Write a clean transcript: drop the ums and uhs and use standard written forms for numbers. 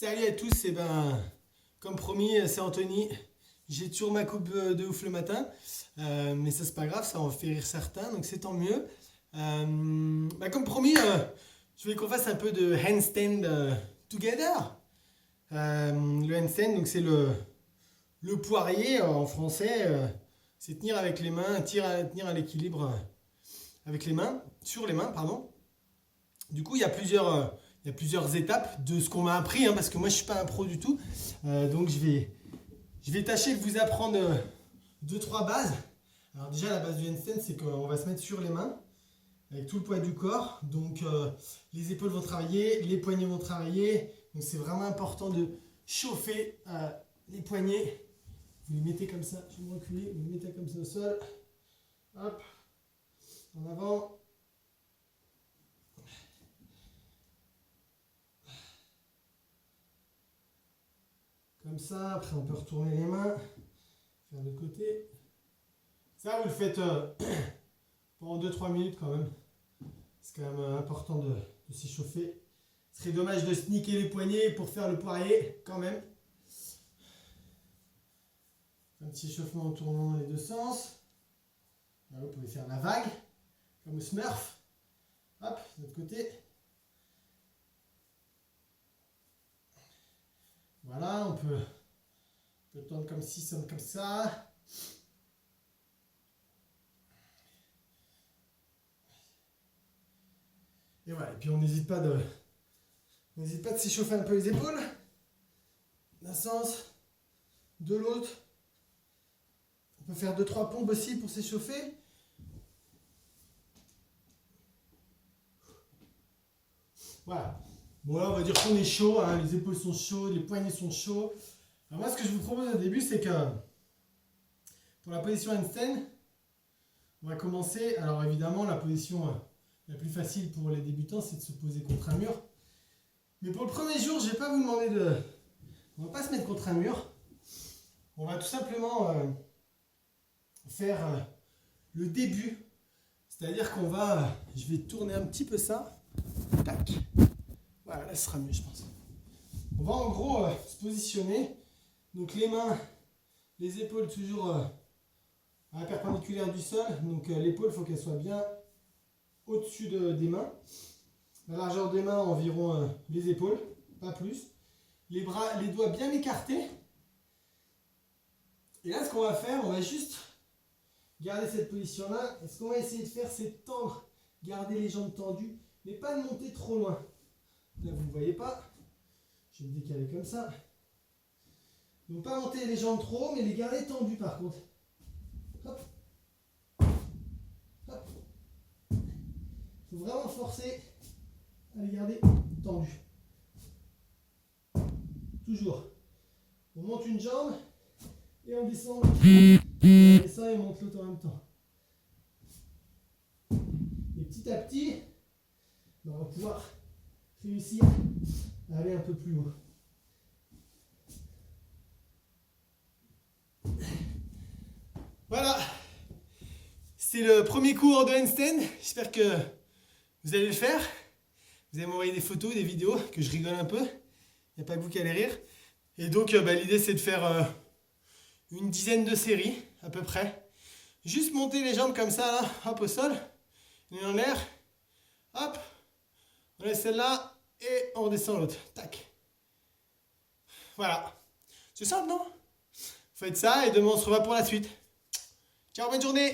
Salut à tous, et ben, comme promis, c'est Anthony. J'ai toujours ma coupe de ouf le matin, mais ça c'est pas grave, ça en fait rire certains, donc c'est tant mieux. Comme promis, je voulais qu'on fasse un peu de handstand together. Le handstand, donc c'est le poirier en français, c'est tenir avec les mains, tenir à l'équilibre avec les mains, sur les mains, pardon. Du coup, il y a plusieurs étapes de ce qu'on m'a appris, hein, parce que moi je ne suis pas un pro du tout. Donc je vais tâcher de vous apprendre deux, trois bases. Alors déjà, la base du handstand, c'est qu'on va se mettre sur les mains, avec tout le poids du corps. Donc les épaules vont travailler, les poignets vont travailler. Donc c'est vraiment important de chauffer les poignets. Vous les mettez comme ça, je vais me reculer, vous les mettez comme ça au sol. Hop, en avant. Comme ça, après on peut retourner les mains, faire de côté. Ça, vous le faites pendant 2-3 minutes quand même. C'est quand même important de s'échauffer. Ce serait dommage de sneaker les poignets pour faire le poirier quand même. Un petit échauffement en tournant dans les deux sens. Là, vous pouvez faire la vague, comme le Smurf. Hop, de l'autre côté. Voilà, on peut tendre comme ci, comme ça. Et voilà, et puis on n'hésite pas de s'échauffer un peu les épaules. D'un sens, de l'autre. On peut faire 2-3 pompes aussi pour s'échauffer. Voilà. Bon là on va dire qu'on est chaud, hein, les épaules sont chaudes, les poignets sont chauds. Alors moi ce que je vous propose au début c'est que pour la position handstand, on va commencer. Alors évidemment la position la plus facile pour les débutants c'est de se poser contre un mur. Mais pour le premier jour je ne vais pas vous demander de... On ne va pas se mettre contre un mur. On va tout simplement faire le début. C'est-à-dire qu'on va... je vais tourner un petit peu ça. Tac. Voilà, là ce sera mieux je pense. On va en gros se positionner. Donc les mains, les épaules toujours à la perpendiculaire du sol. Donc l'épaule, il faut qu'elle soit bien au-dessus des mains. La largeur des mains environ les épaules, pas plus. Les bras, les doigts bien écartés. Et là ce qu'on va faire, on va juste garder cette position-là. Et ce qu'on va essayer de faire, c'est tendre, garder les jambes tendues, mais pas de monter trop loin. Là, vous ne voyez pas. Je vais me décaler comme ça. Donc, pas monter les jambes trop, mais les garder tendues par contre. Hop. Hop. Il faut vraiment forcer à les garder tendues. Toujours. On monte une jambe et on descend. On descend et on monte l'autre en même temps. Et petit à petit, on va pouvoir réussir à aller un peu plus haut. Voilà, c'est le premier cours de handstand. J'espère que vous allez le faire. Vous allez m'envoyer des photos, des vidéos, que je rigole un peu. Il n'y a pas que vous qui allez rire. Et donc l'idée c'est de faire une dizaine de séries à peu près. Juste monter les jambes comme ça, là, hop au sol, et en l'air, hop, on laisse celle-là. Et on descend l'autre. Tac. Voilà. C'est simple, non? Faites ça et demain on se revoit pour la suite. Ciao, bonne journée!